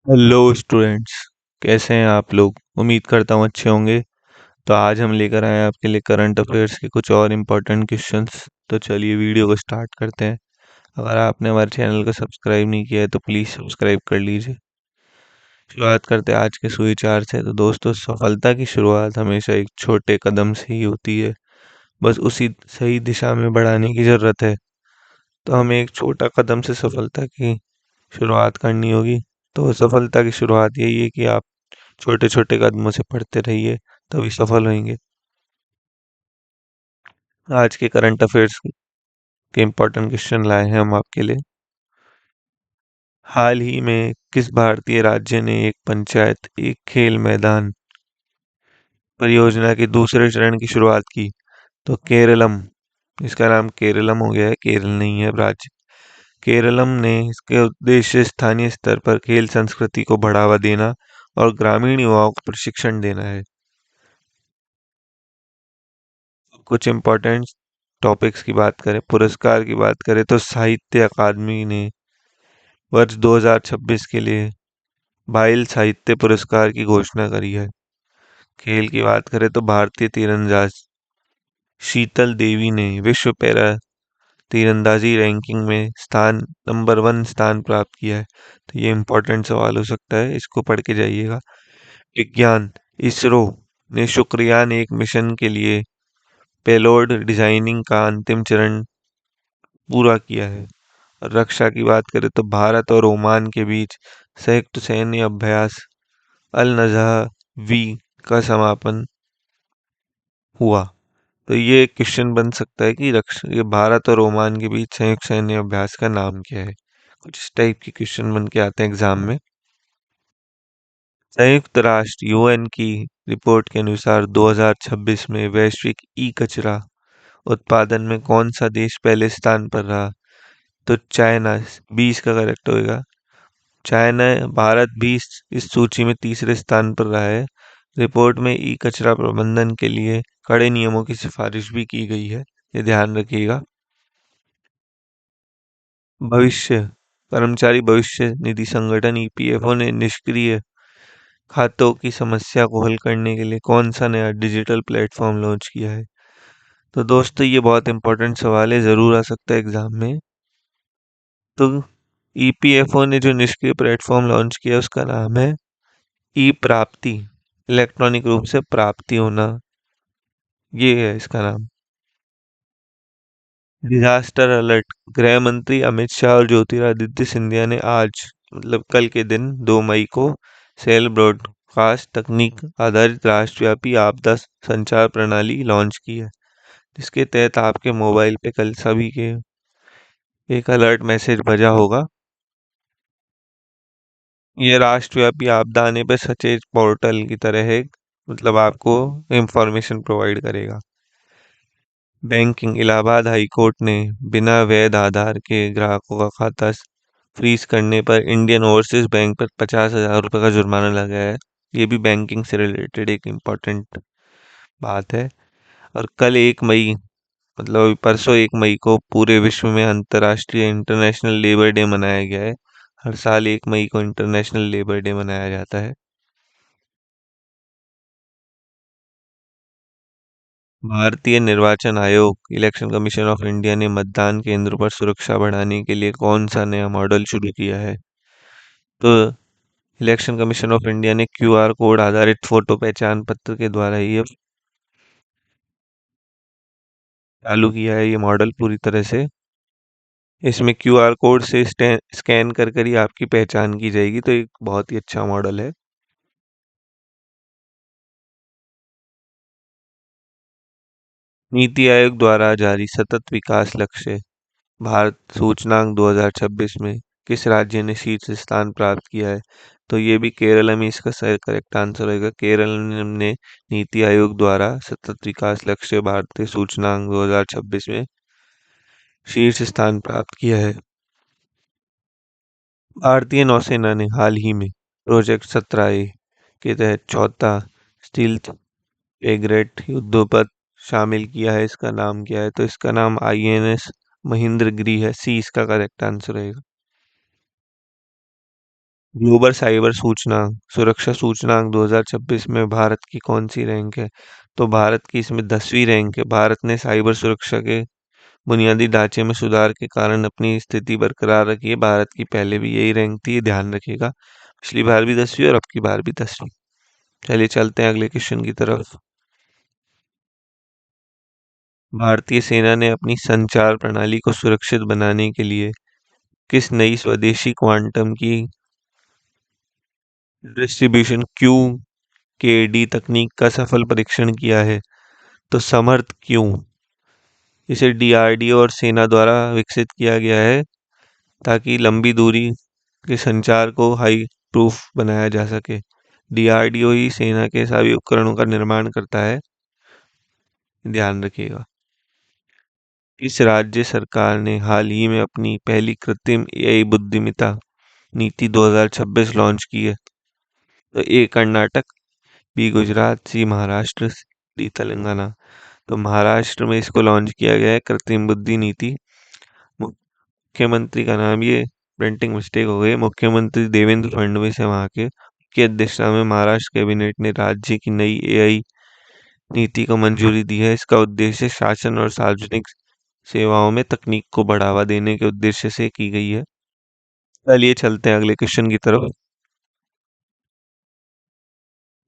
Hello students. कैसे हैं आप लोग? उम्मीद करता हूँ अच्छे होंगे। तो आज हम लेकर आए हैं आपके लिए करंट अफेयर्स के कुछ और इम्पोर्टेंट क्वेश्चंस। तो चलिए वीडियो को स्टार्ट करते हैं। अगर आपने हमारे चैनल को सब्सक्राइब नहीं किया है तो प्लीज़ सब्सक्राइब कर लीजिए। शुरुआत करते हैं आज के सुविचार से। तो दोस्तों, सफलता की शुरुआत हमेशा एक छोटे कदम से ही होती है। बस उसी सही दिशा में बढ़ाने की ज़रूरत है। तो हमें एक छोटा कदम से सफलता की शुरुआत करनी होगी। तो सफलता की शुरुआत यही है कि आप छोटे छोटे कदमों से पढ़ते रहिए, तभी सफल होंगे। आज के करंट अफेयर्स के इम्पोर्टेंट क्वेश्चन लाए हैं हम आपके लिए। हाल ही में किस भारतीय राज्य ने एक पंचायत एक खेल मैदान परियोजना के दूसरे चरण की शुरुआत की? तो केरलम। इसका नाम केरलम हो गया है, केरल नहीं है राज्य। केरलम ने इसके उद्देश्य स्थानीय स्तर पर खेल संस्कृति को बढ़ावा देना और ग्रामीण युवाओं को प्रशिक्षण देना है। कुछ इम्पोर्टेंट टॉपिक्स की बात करें, पुरस्कार की बात करें, तो साहित्य अकादमी ने वर्ष 2026 के लिए बाइल साहित्य पुरस्कार की घोषणा करी है। खेल की बात करें तो भारतीय तीरंदाज शीतल देवी ने विश्व पैरा तीरंदाजी रैंकिंग में स्थान नंबर 1 स्थान प्राप्त किया है। तो ये इम्पोर्टेंट सवाल हो सकता है, इसको पढ़ के जाइएगा। विज्ञान, इसरो ने शुक्रयान एक मिशन के लिए पेलोड डिजाइनिंग का अंतिम चरण पूरा किया है। और रक्षा की बात करें तो भारत और ओमान के बीच संयुक्त सैन्य अभ्यास अल नजह वी का समापन हुआ। तो ये क्वेश्चन बन सकता है कि रक्षा ये भारत और ओमान के बीच संयुक्त सैन्य अभ्यास का नाम क्या है। कुछ इस टाइप के क्वेश्चन बन के आते हैं एग्जाम में। संयुक्त राष्ट्र यूएन की रिपोर्ट के अनुसार 2026 में वैश्विक ई कचरा उत्पादन में कौन सा देश पहले स्थान पर रहा? तो चाइना 20 का करेक्ट होएगा। चाइना भारत भी इस सूची में तीसरे स्थान पर रहा है। रिपोर्ट में ई कचरा प्रबंधन के लिए कड़े नियमों की सिफारिश भी की गई है, ये ध्यान रखिएगा। भविष्य कर्मचारी भविष्य निधि संगठन ईपीएफओ ने निष्क्रिय खातों की समस्या को हल करने के लिए कौन सा नया डिजिटल प्लेटफॉर्म लॉन्च किया है? तो दोस्तों, ये बहुत इंपॉर्टेंट सवाल है, जरूर आ सकता है एग्जाम में। तो ईपीएफओ ने जो निष्क्रिय प्लेटफॉर्म लॉन्च किया उसका नाम है ई प्राप्ति। इलेक्ट्रॉनिक रूप से प्राप्ति होना, ये है इसका नाम। डिजास्टर अलर्ट, गृह मंत्री अमित शाह और ज्योतिरादित्य सिंधिया ने आज मतलब कल के दिन 2 मई को सेल ब्रॉडकास्ट तकनीक आधारित राष्ट्रव्यापी आपदा संचार प्रणाली लॉन्च की है, जिसके तहत आपके मोबाइल पे कल सभी के एक अलर्ट मैसेज बजा होगा। ये राष्ट्रव्यापी आपदा आने पर सचेत पोर्टल की तरह है, मतलब आपको इंफॉर्मेशन प्रोवाइड करेगा। बैंकिंग, इलाहाबाद हाई कोर्ट ने बिना वैध आधार के ग्राहकों का खाता फ्रीज करने पर इंडियन ओवरसीज बैंक पर 50,000 रुपये का जुर्माना लगाया है। ये भी बैंकिंग से रिलेटेड एक इम्पोर्टेंट बात है। और कल 1 मई, मतलब अभी परसों 1 मई को पूरे विश्व में अंतर्राष्ट्रीय इंटरनेशनल लेबर डे मनाया गया है। हर साल 1 मई को इंटरनेशनल लेबर डे मनाया जाता है। भारतीय निर्वाचन आयोग इलेक्शन कमीशन ऑफ इंडिया ने मतदान केंद्रों पर सुरक्षा बढ़ाने के लिए कौन सा नया मॉडल शुरू किया है? तो इलेक्शन कमीशन ऑफ इंडिया ने क्यूआर कोड आधारित फोटो पहचान पत्र के द्वारा ये चालू किया है, ये मॉडल पूरी तरह से। इसमें क्यूआर कोड से स्कैन कर कर ही आपकी पहचान की जाएगी, तो एक बहुत ही अच्छा मॉडल है। नीति आयोग द्वारा जारी सतत विकास लक्ष्य भारत सूचकांक 2026 में किस राज्य ने शीर्ष स्थान प्राप्त किया है? तो ये भी केरल में इसका सही करेक्ट आंसर होगा। केरल ने नीति आयोग द्वारा सतत विकास लक्ष्य भारतीय सूचकांक 2026 में शीर्ष स्थान प्राप्त किया है। भारतीय नौसेना ने हाल ही में प्रोजेक्ट 17A के तहत चौथा स्टील्थ फ्रेगेट युद्धपोत शामिल किया है। इसका नाम क्या है? तो इसका नाम आईएनएस महेंद्रगिरी है। सी इसका करेक्ट आंसर रहेगा। ग्लोबल साइबर सूचनांक सुरक्षा सूचनांक 2026 में भारत की कौन सी रैंक है? तो भारत की इसमें 10वीं रैंक है। भारत ने साइबर सुरक्षा के बुनियादी ढांचे में सुधार के कारण अपनी स्थिति बरकरार रखी है। भारत की पहले भी यही रैंक थी, ये ध्यान रखिएगा। पिछली बार भी 10वीं और अब की बार भी 10वीं। चलिए चलते हैं अगले क्वेश्चन की तरफ। भारतीय सेना ने अपनी संचार प्रणाली को सुरक्षित बनाने के लिए किस नई स्वदेशी क्वांटम की डिस्ट्रीब्यूशन QKD तकनीक का सफल परीक्षण किया है? तो समर्थ क्यों, इसे DRDO और सेना द्वारा विकसित किया गया है ताकि लंबी दूरी के संचार को हाई प्रूफ बनाया जा सके। DRDO ही सेना के सभी उपकरणों का निर्माण करता है, ध्यान रखिएगा। इस राज्य सरकार ने हाल ही में अपनी पहली कृत्रिम AI बुद्धिमत्ता नीति 2026 लॉन्च की है? तो A Karnataka, B Gujarat, C Maharashtra, D Telangana. तो महाराष्ट्र में इसको लॉन्च किया गया है कृत्रिम बुद्धि नीति। मुख्यमंत्री का नाम, ये प्रिंटिंग मिस्टेक हो गई, मुख्यमंत्री देवेंद्र फडणवीस है वहाँ के। की अध्यक्षता में महाराष्ट्र कैबिनेट ने राज्य की नई AI नीति को मंजूरी दी है। इसका उद्देश्य शासन और सार्वजनिक सेवाओं में तकनीक को बढ़ावा देने के उद्देश्य से की गई है। चलिए चलते हैं अगले क्वेश्चन की तरफ।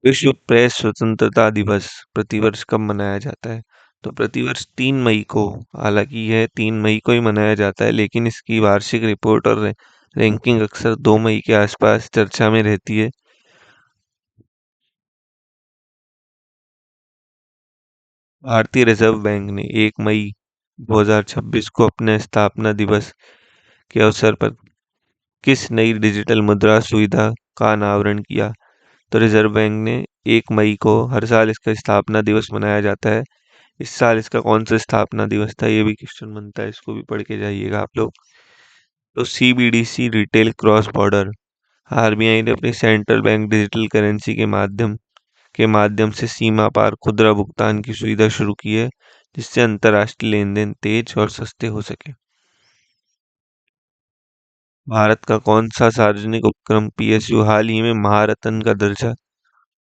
विश्व प्रेस स्वतंत्रता दिवस प्रतिवर्ष कब मनाया जाता है? तो प्रतिवर्ष 3 मई को, हालांकि यह 3 मई को ही मनाया जाता है, लेकिन इसकी वार्षिक रिपोर्ट और रैंकिंग अक्सर 2 मई के आसपास चर्चा में रहती है। भारतीय रिजर्व बैंक ने 1 मई 2026 को अपने स्थापना दिवस के अवसर पर किस नई डिजिटल मुद्रा सुविधा का अनावरण किया? तो रिजर्व बैंक ने 1 मई को, हर साल इसका स्थापना दिवस मनाया जाता है। इस साल इसका कौन सा स्थापना दिवस था, ये भी क्वेश्चन बनता है, इसको भी पढ़ के जाइएगा आप लोग। तो CBDC retail cross border, RBI ने अपनी सेंट्रल बैंक डिजिटल करेंसी के माध्यम से सीमा पार खुदरा भुगतान की सुविधा शुरू की है, जिससे अंतर्राष्ट्रीय लेन देन तेज और सस्ते हो सके। भारत का कौन सा सार्वजनिक उपक्रम PSU हाल ही में महारत्न का दर्जा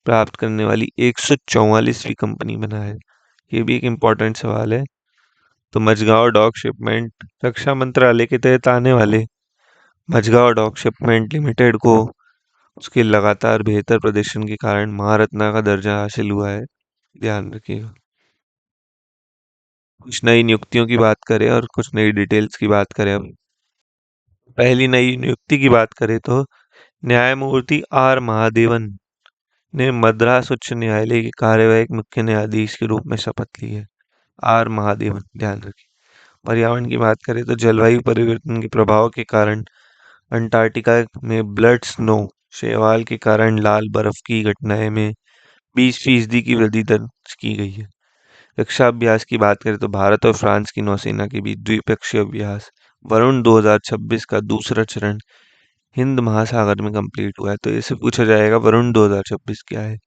प्राप्त करने वाली 144वीं कंपनी बना है? ये भी एक इम्पोर्टेंट सवाल है। तो मझगांव डॉक शिपमेंट, रक्षा मंत्रालय के तहत आने वाले मझगांव डॉक शिपमेंट लिमिटेड को उसके लगातार बेहतर प्रदर्शन के कारण महारत्ना का दर्जा हासिल हुआ है, ध्यान रखिएगा। कुछ नई नियुक्तियों की बात करें और कुछ नई डिटेल्स की बात करें। अब पहली नई नियुक्ति की बात करें तो न्यायमूर्ति R महादेवन ने मद्रास उच्च न्यायालय के कार्यवाहक मुख्य न्यायाधीश के रूप में शपथ ली है। R महादेवन, ध्यान रखिए। पर्यावरण की बात करें तो जलवायु परिवर्तन के प्रभाव के कारण अंटार्कटिका में ब्लड स्नो शैवाल के कारण लाल बर्फ की घटनाएं में 20% की वृद्धि दर्ज की गई है। रक्षा अभ्यास की बात करें तो भारत और फ्रांस की नौसेना के बीच द्विपक्षीय अभ्यास वरुण 2026 का दूसरा चरण हिंद महासागर में कंप्लीट हुआ है। तो इससे पूछा जाएगा वरुण 2026 क्या है?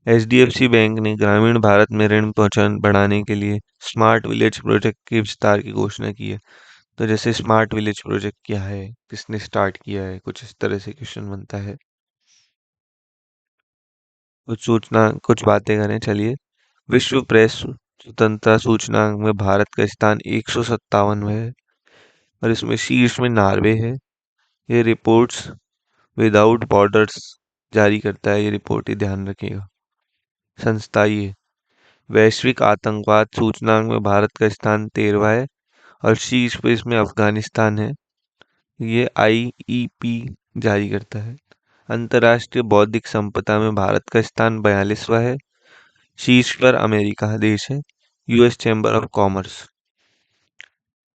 HDFC बैंक ने ग्रामीण भारत में ऋण पहुंचान बढ़ाने के लिए स्मार्ट विलेज प्रोजेक्ट के विस्तार की घोषणा की है। तो जैसे स्मार्ट विलेज प्रोजेक्ट क्या है, किसने स्टार्ट किया है, कुछ इस तरह से क्वेश्चन बनता है। कुछ बातें करें, चलिए। विश्व प्रेस स्वतंत्रता सूचकांक में भारत का स्थान 157 है और इसमें शीर्ष में नॉर्वे है। ये रिपोर्ट्स विदाउट बॉर्डर्स जारी करता है, ये रिपोर्ट ही ध्यान रखिएगा। संस्था ये वैश्विक आतंकवाद सूचकांक में भारत का स्थान 13वां है और शीर्ष पे इसमें अफगानिस्तान है। ये IEP जारी करता है। अंतर्राष्ट्रीय बौद्धिक संपदा में भारत का स्थान 42वां है। शीर्ष पर अमेरिका देश है। US chamber of commerce.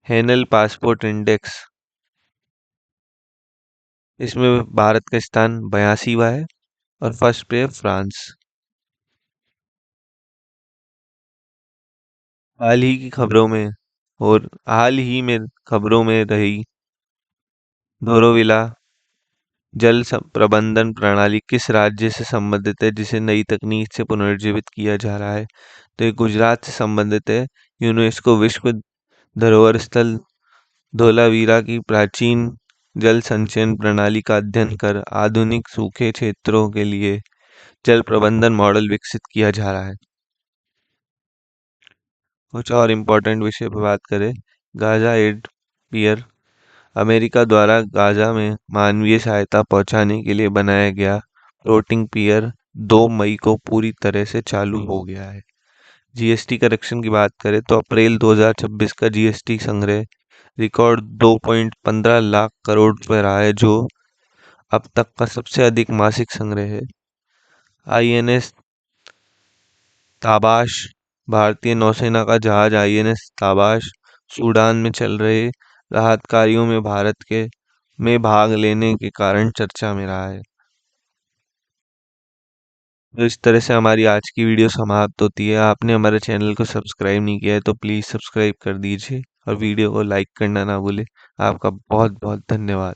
हैनल passport index, इसमें भारत का स्थान 82वां है और फर्स्ट पे है फ्रांस। हाल ही में खबरों में रही धोरोविला जल प्रबंधन प्रणाली किस राज्य से संबंधित है, जिसे नई तकनीक से पुनर्जीवित किया जा रहा है? तो ये गुजरात से संबंधित है। यूनेस्को विश्व धरोहर स्थल धोलावीरा की प्राचीन जल संचयन प्रणाली का अध्ययन कर आधुनिक सूखे क्षेत्रों के लिए जल प्रबंधन मॉडल विकसित किया जा रहा है। कुछ और इम्पोर्टेंट विषय पर बात करें, गाजा एड पियर अमेरिका द्वारा गाजा में मानवीय सहायता पहुंचाने के लिए बनाया गया फ्लोटिंग पियर 2 मई को पूरी तरह से चालू हो गया है। जीएसटी करेक्शन की बात करें तो अप्रैल 2026 का जीएसटी संग्रह रिकॉर्ड 2.15 लाख करोड़ रुपए रहा है, जो अब तक का सबसे अधिक मासिक संग्रह है। आईएनएस ताबाश भारतीय नौसेना का जहाज आईएनएस ताबाश सूडान में चल रहे राहत कार्यों में भारत के में भाग लेने के कारण चर्चा में रहा है। तो इस तरह से हमारी आज की वीडियो समाप्त होती है। आपने हमारे चैनल को सब्सक्राइब नहीं किया है तो प्लीज़ सब्सक्राइब कर दीजिए और वीडियो को लाइक करना ना भूलें। आपका बहुत बहुत धन्यवाद।